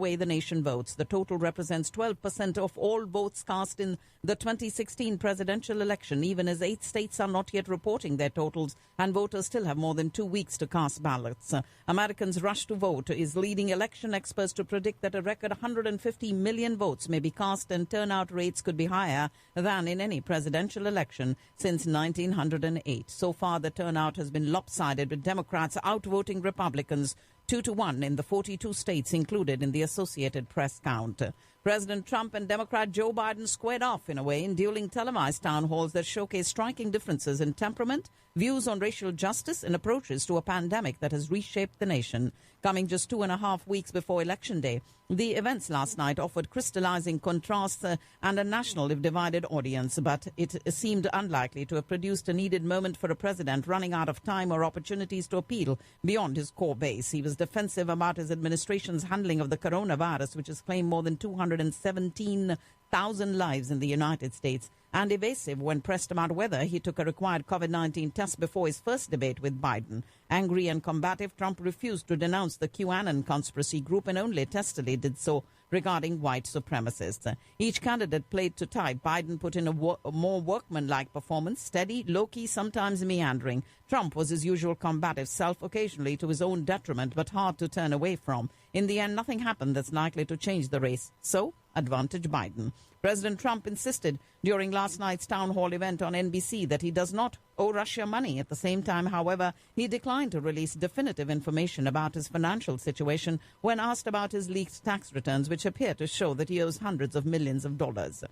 way the nation votes. The total represents 12% of all votes cast in the 2016 presidential election, even as 8 states are not yet reporting their totals and voters still have more than 2 weeks to cast ballots. Americans' rush to vote is leading election experts to predict that a record 150 million votes may be cast and turnout rates could be higher than in any presidential election since 1908. So far, the turnout has been lopsided, with Democrats outvoting Republicans 2-1 in the 42 states included in the Associated Press count. President Trump and Democrat Joe Biden squared off in a way in dueling televised town halls that showcase striking differences in temperament, views on racial justice, and approaches to a pandemic that has reshaped the nation. Coming just 2.5 weeks before Election Day, the events last night offered crystallizing contrasts and a national, if divided, audience, but it seemed unlikely to have produced a needed moment for a president running out of time or opportunities to appeal beyond his core base. He was defensive about his administration's handling of the coronavirus, which has claimed more than 217,000 lives in the United States, and evasive when pressed about whether he took a required COVID-19 test before his first debate with Biden. Angry and combative, Trump refused to denounce the QAnon conspiracy group and only testily did so regarding white supremacists. Each candidate played to type. Biden put in a more workmanlike performance, steady, low-key, sometimes meandering. Trump was his usual combative self, occasionally to his own detriment, but hard to turn away from. In the end, nothing happened that's likely to change the race. So, advantage Biden. President Trump insisted during last night's town hall event on NBC that he does not owe Russia money. At the same time, however, he declined to release definitive information about his financial situation when asked about his leaked tax returns, which appear to show that he owes hundreds of millions of dollars.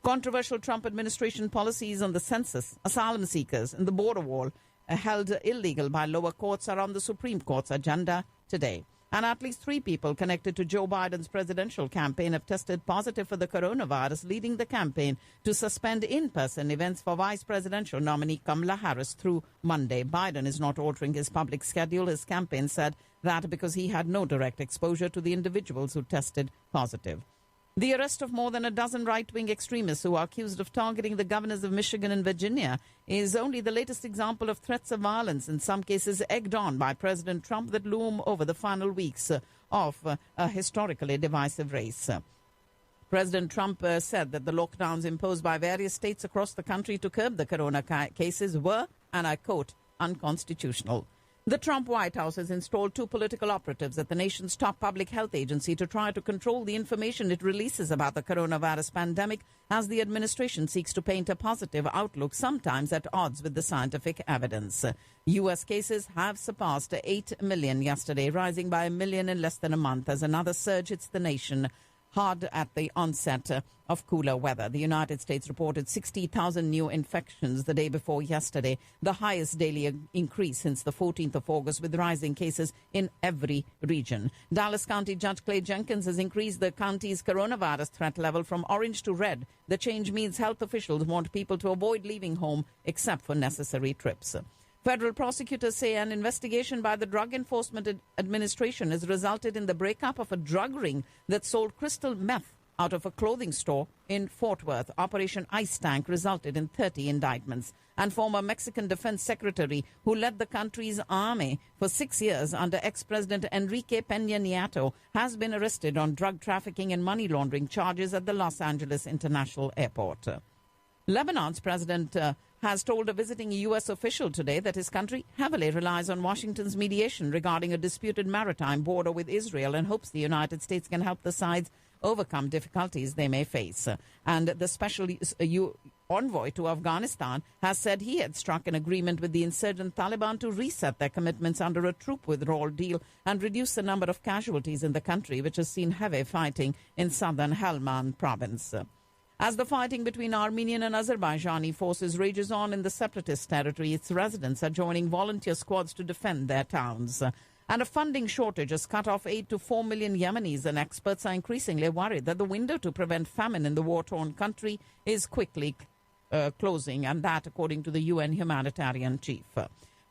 Controversial Trump administration policies on the census, asylum seekers, and the border wall, held illegal by lower courts, are on the Supreme Court's agenda today. And at least 3 people connected to Joe Biden's presidential campaign have tested positive for the coronavirus, leading the campaign to suspend in-person events for vice presidential nominee Kamala Harris through Monday. Biden is not altering his public schedule. His campaign said that because he had no direct exposure to the individuals who tested positive. The arrest of more than a dozen right-wing extremists who are accused of targeting the governors of Michigan and Virginia is only the latest example of threats of violence, in some cases egged on by President Trump, that loom over the final weeks of a historically divisive race. President Trump said that the lockdowns imposed by various states across the country to curb the corona cases were, and I quote, unconstitutional. The Trump White House has installed 2 political operatives at the nation's top public health agency to try to control the information it releases about the coronavirus pandemic as the administration seeks to paint a positive outlook, sometimes at odds with the scientific evidence. U.S. cases have surpassed 8 million yesterday, rising by 1 million in less than a month as another surge hits the nation hard at the onset of cooler weather. The United States reported 60,000 new infections the day before yesterday, the highest daily increase since the 14th of August, with rising cases in every region. Dallas County Judge Clay Jenkins has increased the county's coronavirus threat level from orange to red. The change means health officials want people to avoid leaving home except for necessary trips. Federal prosecutors say an investigation by the Drug Enforcement Administration has resulted in the breakup of a drug ring that sold crystal meth out of a clothing store in Fort Worth. Operation Ice Tank resulted in 30 indictments. And former Mexican Defense Secretary, who led the country's army for 6 years under ex-President Enrique Peña Nieto, has been arrested on drug trafficking and money laundering charges at the Los Angeles International Airport. Lebanon's president has told a visiting U.S. official today that his country heavily relies on Washington's mediation regarding a disputed maritime border with Israel and hopes the United States can help the sides overcome difficulties they may face. And the special envoy to Afghanistan has said he had struck an agreement with the insurgent Taliban to reset their commitments under a troop withdrawal deal and reduce the number of casualties in the country, which has seen heavy fighting in southern Helmand province. As the fighting between Armenian and Azerbaijani forces rages on in the separatist territory, its residents are joining volunteer squads to defend their towns. And a funding shortage has cut off aid to 4 million Yemenis, and experts are increasingly worried that the window to prevent famine in the war-torn country is quickly closing, and that according to the UN humanitarian chief.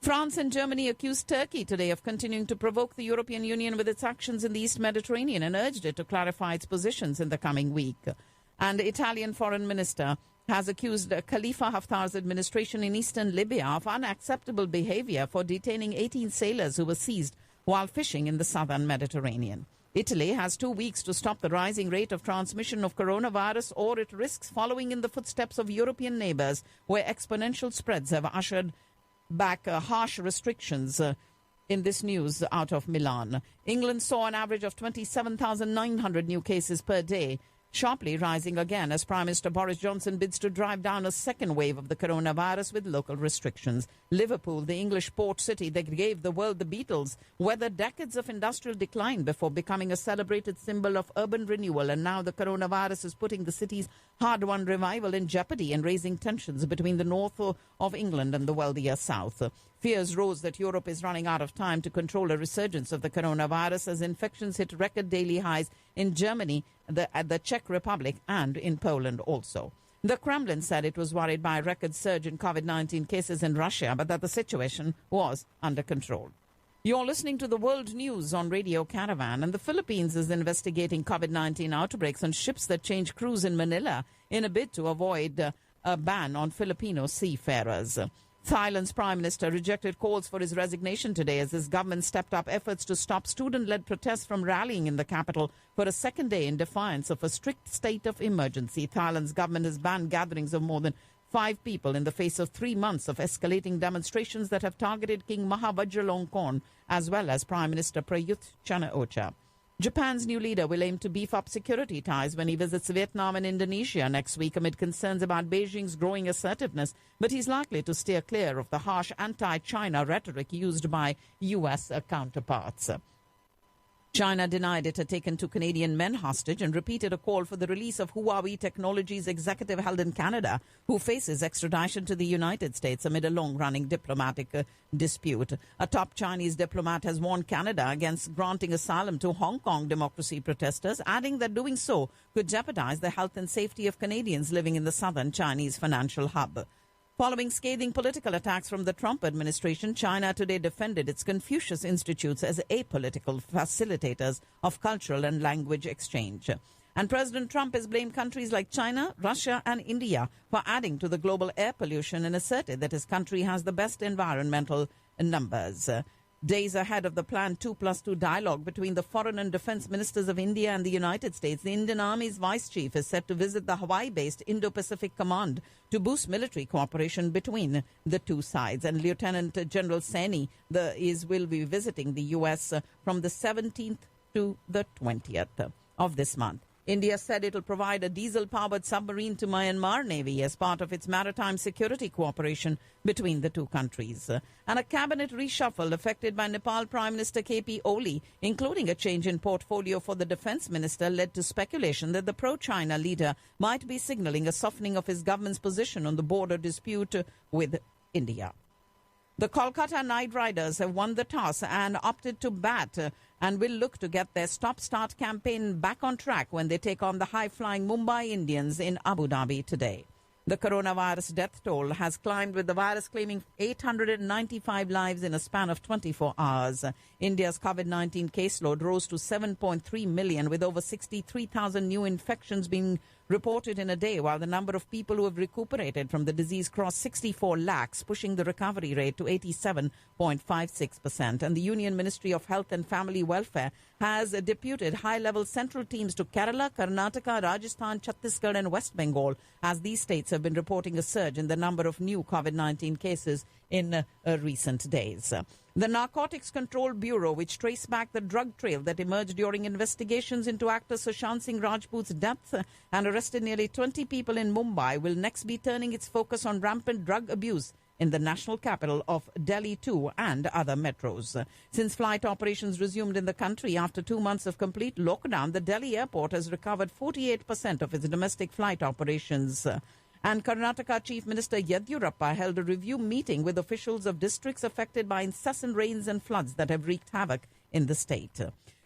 France and Germany accused Turkey today of continuing to provoke the European Union with its actions in the East Mediterranean and urged it to clarify its positions in the coming week. And the Italian foreign minister has accused Khalifa Haftar's administration in eastern Libya of unacceptable behavior for detaining 18 sailors who were seized while fishing in the southern Mediterranean. Italy has 2 weeks to stop the rising rate of transmission of coronavirus, or it risks following in the footsteps of European neighbors, where exponential spreads have ushered back harsh restrictions. In this news out of Milan, England saw an average of 27,900 new cases per day, sharply rising again as Prime Minister Boris Johnson bids to drive down a second wave of the coronavirus with local restrictions. Liverpool, the English port city that gave the world the Beatles, weathered decades of industrial decline before becoming a celebrated symbol of urban renewal, and now the coronavirus is putting the city's hard-won revival in jeopardy and raising tensions between the north of England and the wealthier south. Fears rose that Europe is running out of time to control a resurgence of the coronavirus as infections hit record daily highs in Germany, the Czech Republic, and in Poland also. The Kremlin said it was worried by a record surge in COVID-19 cases in Russia, but that the situation was under control. You're listening to the World News on Radio Caravan, and the Philippines is investigating COVID-19 outbreaks on ships that change crews in Manila in a bid to avoid a ban on Filipino seafarers. Thailand's Prime Minister rejected calls for his resignation today as his government stepped up efforts to stop student-led protests from rallying in the capital for a second day in defiance of a strict state of emergency. Thailand's government has banned gatherings of more than 5 people in the face of 3 months of escalating demonstrations that have targeted King Maha Vajiralongkorn as well as Prime Minister Prayut Chan-o-cha. Japan's new leader will aim to beef up security ties when he visits Vietnam and Indonesia next week amid concerns about Beijing's growing assertiveness, but he's likely to steer clear of the harsh anti-China rhetoric used by U.S. counterparts. China denied it had taken 2 Canadian men hostage and repeated a call for the release of Huawei Technologies executive held in Canada, who faces extradition to the United States amid a long-running diplomatic dispute. A top Chinese diplomat has warned Canada against granting asylum to Hong Kong democracy protesters, adding that doing so could jeopardize the health and safety of Canadians living in the southern Chinese financial hub. Following scathing political attacks from the Trump administration, China today defended its Confucius Institutes as apolitical facilitators of cultural and language exchange. And President Trump has blamed countries like China, Russia and India for adding to the global air pollution and asserted that his country has the best environmental numbers. Days ahead of the planned 2+2 dialogue between the foreign and defense ministers of India and the United States, the Indian Army's vice chief is set to visit the Hawaii-based Indo-Pacific Command to boost military cooperation between the two sides. And Lieutenant General Saini will be visiting the U.S. from the 17th to the 20th of this month. India said it will provide a diesel-powered submarine to Myanmar Navy as part of its maritime security cooperation between the two countries. And a cabinet reshuffle affected by Nepal Prime Minister KP Oli, including a change in portfolio for the defense minister, led to speculation that the pro-China leader might be signaling a softening of his government's position on the border dispute with India. The Kolkata Knight Riders have won the toss and opted to bat and will look to get their stop-start campaign back on track when they take on the high-flying Mumbai Indians in Abu Dhabi today. The coronavirus death toll has climbed, with the virus claiming 895 lives in a span of 24 hours. India's COVID-19 caseload rose to 7.3 million, with over 63,000 new infections being reported in a day, while the number of people who have recuperated from the disease crossed 64 lakhs, pushing the recovery rate to 87.56%. And the Union Ministry of Health and Family Welfare has deputed high-level central teams to Kerala, Karnataka, Rajasthan, Chhattisgarh and West Bengal, as these states have been reporting a surge in the number of new COVID-19 cases in recent days. The Narcotics Control Bureau, which traced back the drug trail that emerged during investigations into actor Sushant Singh Rajput's death and arrested nearly 20 people in Mumbai, will next be turning its focus on rampant drug abuse in the national capital of Delhi too and other metros. Since flight operations resumed in the country after 2 months of complete lockdown, the Delhi airport has recovered 48% of its domestic flight operations. And Karnataka Chief Minister Yediyurappa held a review meeting with officials of districts affected by incessant rains and floods that have wreaked havoc in the state.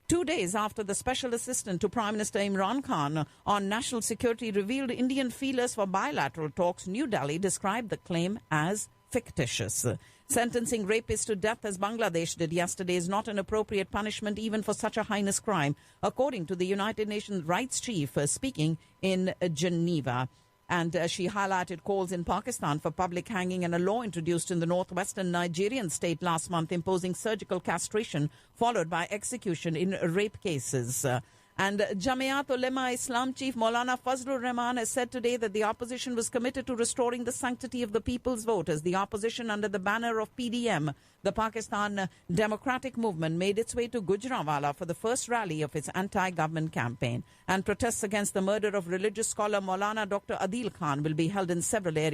2 days after the Special Assistant to Prime Minister Imran Khan on national security revealed Indian feelers for bilateral talks, New Delhi described the claim as fictitious. Sentencing rapists to death, as Bangladesh did yesterday, is not an appropriate punishment even for such a heinous crime, according to the United Nations Rights Chief speaking in Geneva. And she highlighted calls in Pakistan for public hanging and a law introduced in the northwestern Nigerian state last month imposing surgical castration followed by execution in rape cases. And Jamiat Ulema Islam chief Maulana Fazlur Rahman has said today that the opposition was committed to restoring the sanctity of the people's vote as the opposition under the banner of PDM, the Pakistan Democratic Movement, made its way to Gujranwala for the first rally of its anti-government campaign. And protests against the murder of religious scholar Maulana Dr. Adil Khan will be held in several areas.